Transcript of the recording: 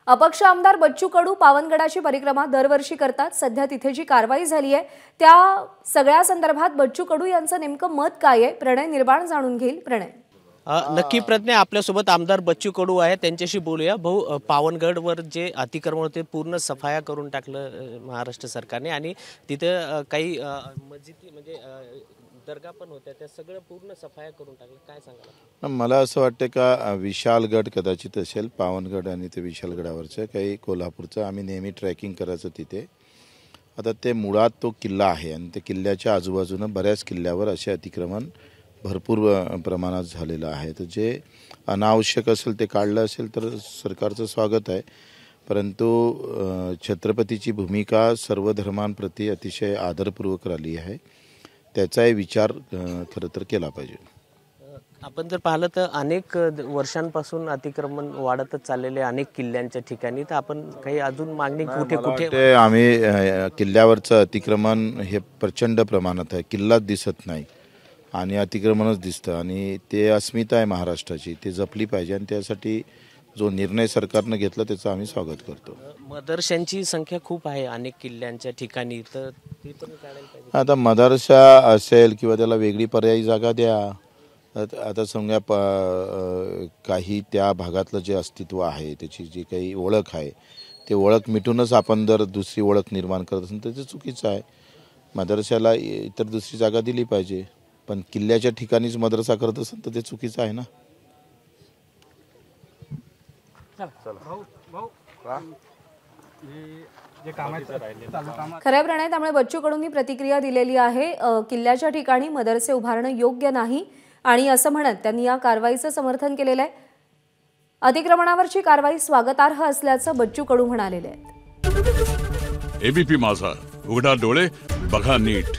अपक्ष आमदार बच्चू कडू पावनगडाची परिक्रमा दरवर्षी करतात। सध्या तिथे जी कारवाई झाली आहे त्या सगळ्या संदर्भात बच्चू कडू यांचं नेमकं मत काय आहे, प्रणय निर्माण जाणून घेईल। प्रणय, नक्की प्रज्ञा, आपल्यासोबत आमदार बच्चू कडू आहे, त्यांच्याशी बोलूया। भाऊ, पावनगडवर जे अतिक्रमण होते पूर्ण सफाया करून टाकलं महाराष्ट्र सरकारने आणि तिथे काही मस्जिदी म्हणजे दर्गा पण होत्या, त्या सगळं पूर्ण सफाया करून टाकलं, काय सांगाल? मला असं वाटतं का विशालगड कदाचित असेल, पावनगड आणि ते विशालगडावरचं काही कोल्हापूरचं आम्ही नेहमी ट्रॅकिंग करायचं तिथे। आता ते मुळात तो किल्ला आहे आणि त्या किल्ल्याच्या आजूबाजूनं बऱ्याच किल्ल्यावर असे अतिक्रमण भरपूर प्रमाणात झालेलं आहे। तर जे अनावश्यक असेल ते काढलं असेल तर सरकारचं स्वागत आहे, परंतु छत्रपतीची भूमिका सर्व धर्मांप्रती अतिशय आदरपूर्वक राहिली आहे, त्याचाही विचार खरं तर केला पाहिजे। आपण जर पाहिलं तर अनेक वर्षांपासून अतिक्रमण वाढतच चाललेले अनेक किल्ल्यांच्या ठिकाणी, तर आपण काही अजून मागणी कुठे कुठे आम्ही किल्ल्यावरचं अतिक्रमण हे प्रचंड प्रमाणात आहे, किल्लाच दिसत नाही आणि अतिक्रमणच दिसतं आणि ते अस्मिता आहे महाराष्ट्राची, ते जपली पाहिजे आणि त्यासाठी जो निर्णय सरकारनं घेतला त्याचं आम्ही स्वागत करतो। मदरशांची संख्या खूप आहे अनेक किल्ल्यांच्या ठिकाणी, तर ती पण काढायला पाहिजे। आता मदरसा असेल किंवा त्याला वेगळी पर्यायी जागा द्या। आता समजा काही त्या भागातलं जे अस्तित्व आहे, त्याची जी काही ओळख आहे, ते ओळख मिटूनच आपण जर दुसरी ओळख निर्माण करत असेल तर ते चुकीचं आहे। मदरशाला इतर दुसरी जागा दिली पाहिजे, पण किल्ल्याच्या ठिकाणीच मदरसा करत असेल तर ते चुकीचं आहे ना। खरं प्रणय, त्यामुळे बच्चू कडूंनी प्रतिक्रिया दिलेली आहे। किल्ल्याच्या ठिकाणी मदरसे उभारणं योग्य नाही आणि असं म्हणत त्यांनी या कारवाईचं समर्थन केलेलं आहे। अतिक्रमणावरची कारवाई स्वागतार्ह असल्याचं बच्चू कडू म्हणालेले आहेत। एबीपी माझा, उघडा डोळे बघा नीट।